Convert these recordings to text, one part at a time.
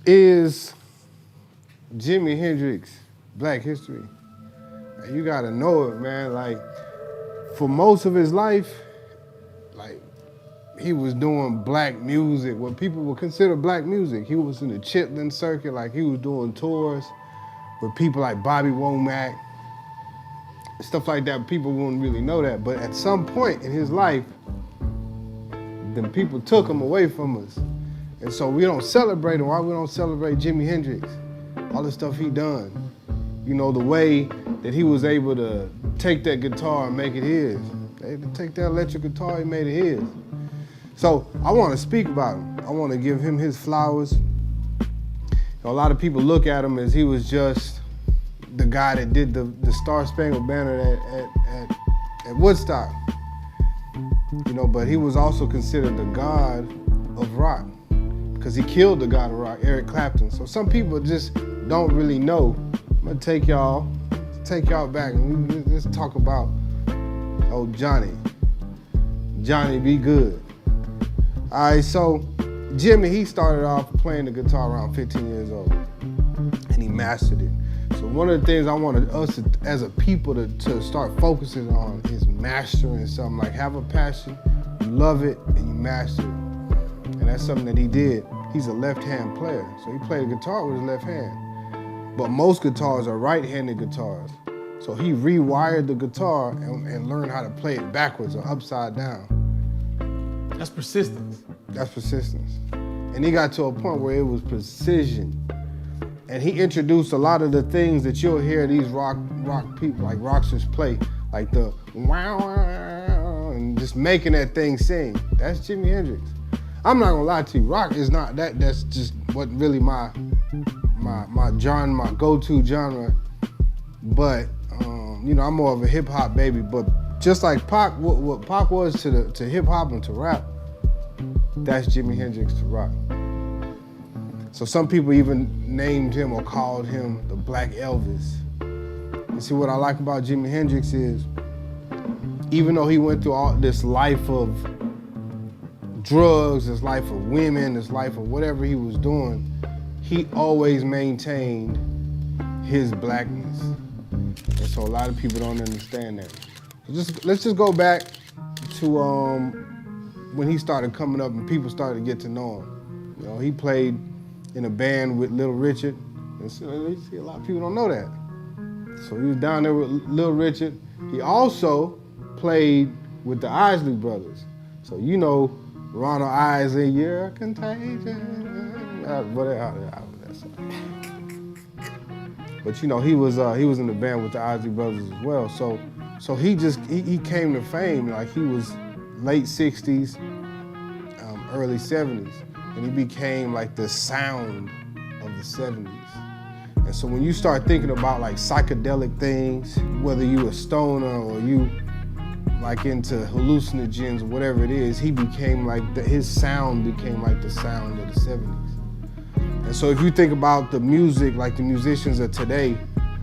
is Jimi Hendrix Black History. And you gotta know it, man. Like, for most of his life, like, he was doing black music, what people would consider black music. He was in the Chitlin circuit, like he was doing tours with people like Bobby Womack, stuff like that. People wouldn't really know that. But at some point in his life, then people took him away from us. And so we don't celebrate him. Why we don't celebrate Jimi Hendrix? All the stuff he done. You know, the way that he was able to take that guitar and make it his. Take that electric guitar, he made it his. So I want to speak about him. I want to give him his flowers. You know, a lot of people look at him as he was just the guy that did the Star Spangled Banner at Woodstock. You know, but he was also considered the god of rock because he killed the god of rock, Eric Clapton. So some people just don't really know. I'm gonna take y'all back and let's talk about old Johnny B. Good. All right, so Jimmy, he started off playing the guitar around 15 years old and he mastered it. So one of the things I wanted us to, as a people to start focusing on is mastering something. Like, have a passion, you love it, and you master it. And that's something that he did. He's a left-hand player, so he played the guitar with his left hand. But most guitars are right-handed guitars. So he rewired the guitar and learned how to play it backwards or upside down. That's persistence. That's persistence. And he got to a point where it was precision. And he introduced a lot of the things that you'll hear these rock people, like rockstars play, like the wow, wow, and just making that thing sing. That's Jimi Hendrix. I'm not gonna lie to you, rock is not that. That's just what really my genre, my go-to genre. But you know, I'm more of a hip hop baby. But just like Pac, what Pac was to hip hop and to rap, that's Jimi Hendrix to rock. So some people even named him or called him the Black Elvis. You see, what I like about Jimi Hendrix is, even though he went through all this life of drugs, this life of women, this life of whatever he was doing, he always maintained his blackness. And so a lot of people don't understand that. So let's just go back to when he started coming up and people started to get to know him. You know, he played in a band with Little Richard. And so a lot of people don't know that. So he was down there with Little Richard. He also played with the Isley Brothers. So you know Ronald Isley, you're contagion. But you know, he was in the band with the Isley Brothers as well. So he came to fame, like he was late 60s, early 70s. And he became like the sound of the 70s. And so when you start thinking about like psychedelic things, whether you a stoner or you like into hallucinogens or whatever it is, he became like, his sound became like the sound of the 70s. And so if you think about the music, like the musicians of today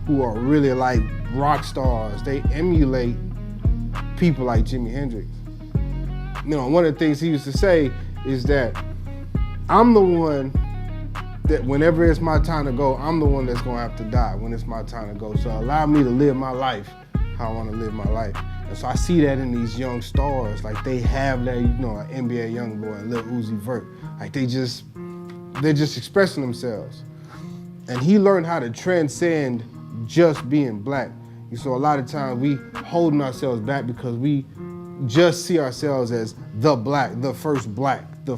who are really like rock stars, they emulate people like Jimi Hendrix. You know, one of the things he used to say is that I'm the one that whenever it's my time to go, I'm the one that's gonna have to die when it's my time to go. So allow me to live my life how I wanna live my life. And so I see that in these young stars, like they have that, you know, like NBA Youngboy and Lil Uzi Vert. Like they're just expressing themselves. And he learned how to transcend just being black. So a lot of times we holding ourselves back because we just see ourselves as the black, the first black, the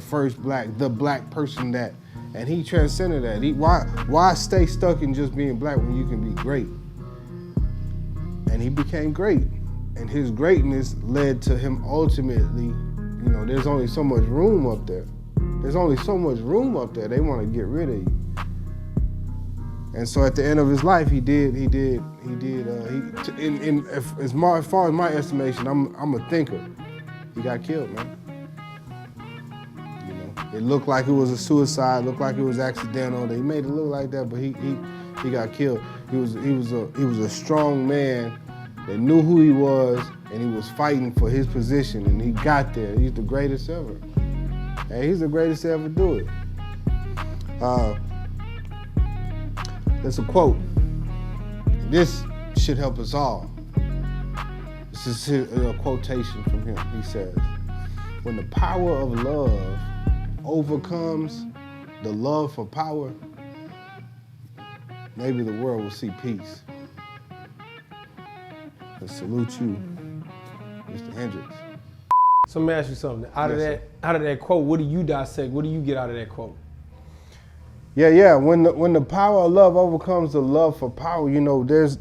black person that. And he transcended that. Why stay stuck in just being black when you can be great? And he became great. And his greatness led to him ultimately, you know, there's only so much room up there. There's only so much room up there. They want to get rid of you. And so at the end of his life, as far as my estimation, I'm a thinker. He got killed, man. You know, it looked like it was a suicide, looked like it was accidental. They made it look like that, but he got killed. He was a strong man that knew who he was, and he was fighting for his position, and he got there. He's the greatest ever. Hey, he's the greatest to ever do it. There's a quote. This should help us all. This is a quotation from him. He says, when the power of love overcomes the love for power, maybe the world will see peace. I salute you, Mr. Hendrix. So let me ask you something. Out of that quote, what do you dissect? What do you get out of that quote? Yeah. When the power of love overcomes the love for power, you know, there's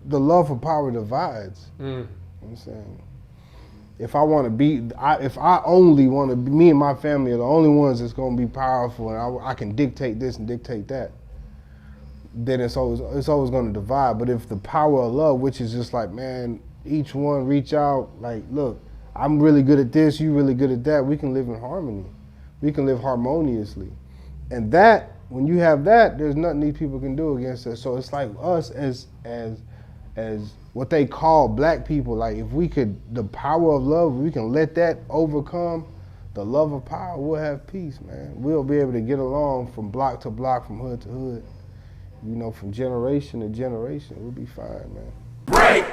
the love for power divides. You know what I'm saying? If I want to be, if I only want to be, me and my family are the only ones that's going to be powerful, and I can dictate this and dictate that, then it's always going to divide. But if the power of love, which is just like, man, each one reach out, like, look, I'm really good at this, you really good at that, we can live in harmony. We can live harmoniously. And that, when you have that, there's nothing these people can do against us. So it's like us as what they call black people, like if we could, the power of love, we can let that overcome the love of power, we'll have peace, man. We'll be able to get along from block to block, from hood to hood, you know, from generation to generation. We'll be fine, man. Break!